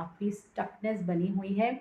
काफ़ी स्टकनेस बनी हुई है,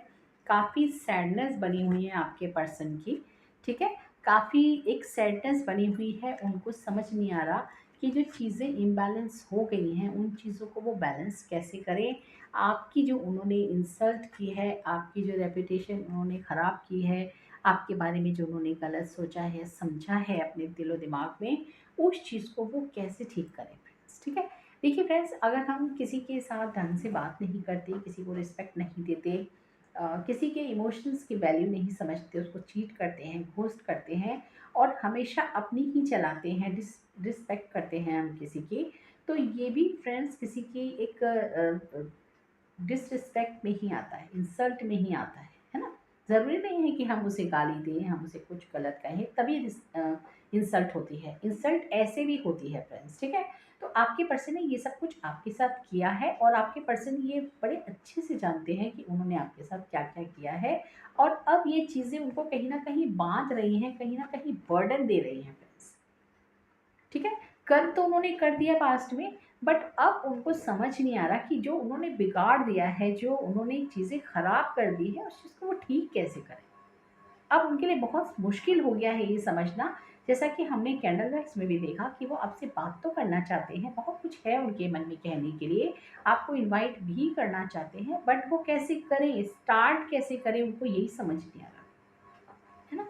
काफ़ी सैडनेस बनी हुई है आपके पर्सन की, ठीक है? काफ़ी एक सैडनेस बनी हुई है, उनको समझ नहीं आ रहा कि जो चीज़ें इम्बैलेंस हो गई हैं, उन चीज़ों को वो बैलेंस कैसे करें। आपकी जो उन्होंने इंसल्ट की है, आपकी जो रेपुटेशन उन्होंने ख़राब की है, आपके बारे में जो उन्होंने गलत सोचा है, समझा है अपने दिलो-दिमाग में, उस चीज़ को वो कैसे ठीक करें फ्रेंड्स, ठीक है? देखिए फ्रेंड्स, अगर हम किसी के साथ ढंग से बात नहीं करते, किसी को रिस्पेक्ट नहीं देते, किसी के इमोशंस की वैल्यू नहीं समझते, उसको चीट करते हैं, घोस्ट करते हैं और हमेशा अपनी ही चलाते हैं, डिसरिस्पेक्ट करते हैं हम किसी की, तो ये भी फ्रेंड्स किसी की एक डिसरिस्पेक्ट में ही आता है, इंसल्ट में ही आता है ना? ज़रूरी नहीं है कि हम उसे गाली दें, हम उसे कुछ गलत कहें तभी इंसल्ट होती है। इंसल्ट ऐसे भी होती है फ्रेंड्स, ठीक है? तो आपके पर्सन ने ये सब कुछ आपके साथ किया है और आपके पर्सन ये बड़े अच्छे से जानते हैं कि उन्होंने आपके साथ क्या-क्या किया है और अब ये चीज़ें उनको कहीं न कहीं बाँध रही हैं, कहीं न कहीं बर्डन दे रही हैं फ्रेंड्स। ठीक है? कर्म तो उन्होंने कर दिया पास्ट में, बट अब उनको समझ नहीं आ रहा कि जो उन्होंने बिगाड़ दिया है, जो उन्होंने चीज़ें खराब कर दी है, उस चीज़ को वो ठीक कैसे करें? अब उनके लिए बहुत मुश्किल हो गया है ये समझना, जैसा कि हमने कैंडल वैक्स में भी देखा कि वो आपसे बात तो करना चाहते हैं, बहुत कुछ है उनके मन में कहने के लिए, आपको इनवाइट भी करना चाहते हैं, बट वो कैसे करें, स्टार्ट कैसे करें, उनको यही समझ नहीं आ रहा, है ना?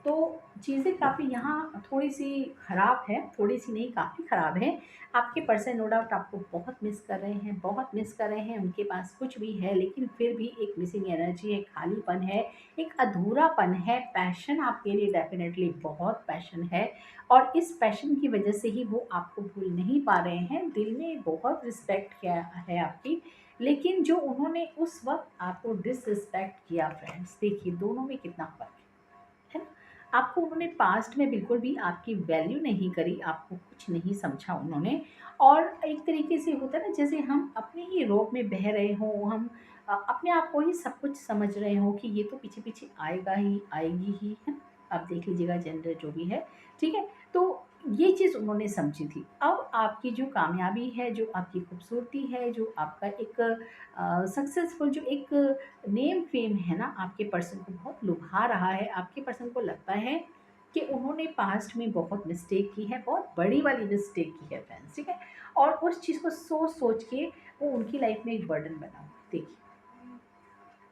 तो चीज़ें काफ़ी यहाँ थोड़ी-सी ख़राब है, थोड़ी-सी नहीं काफ़ी ख़राब है। आपके पर्सन नो डाउट आपको बहुत मिस कर रहे हैं, बहुत मिस कर रहे हैं, उनके पास कुछ भी है लेकिन फिर भी एक मिसिंग एनर्जी है, खालीपन है, एक अधूरापन है, पैशन आपके लिए डेफ़िनेटली बहुत पैशन है और इस पैशन की वज़ह से ही वो आपको भूल नहीं पा रहे हैं। दिल में बहुत रिस्पेक्ट किया है आपकी, लेकिन जो उन्होंने उस वक़्त आपको डिसरिस्पेक्ट किया फ्रेंड्स, देखिए दोनों में कितना फ़र्क है ना? आपको उन्होंने पास्ट में बिल्कुल भी आपकी वैल्यू नहीं करी, आपको कुछ नहीं समझा उन्होंने और एक तरीके से होता है ना जैसे हम अपने ही रोब में बह रहे हों, हम अपने आप को ही सब कुछ समझ रहे हों कि ये तो पीछे-पीछे आएगा ही, आएगी ही, है ना? आप देख लीजिएगा जेंडर जो भी है, ठीक है? तो ये चीज़ उन्होंने समझी थी। अब आपकी जो कामयाबी है, जो आपकी खूबसूरती है, जो आपका एक सक्सेसफुल जो एक नेम फेम है ना आपके पर्सन को बहुत लुभा रहा है, आपके पर्सन को लगता है कि उन्होंने पास्ट में बहुत मिस्टेक की है, बहुत बड़ी वाली मिस्टेक की है फ्रेंड्स, ठीक है? और उस चीज़ को सोच-सोच के वो उनकी लाइफ में एक बर्डन बना हुआ है। देखिए,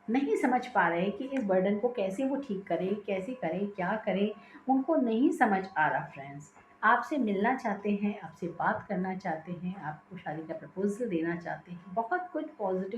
नहीं समझ पा रहे कि इस बर्डन को कैसे वो ठीक करें, कैसे करें, क्या करें? उनको नहीं समझ आ रहा फ्रेंड्स। आपसे मिलना चाहते हैं, आपसे बात करना चाहते हैं, आपको शादी का प्रपोज़ल देना चाहते हैं, बहुत कुछ पॉज़िटिव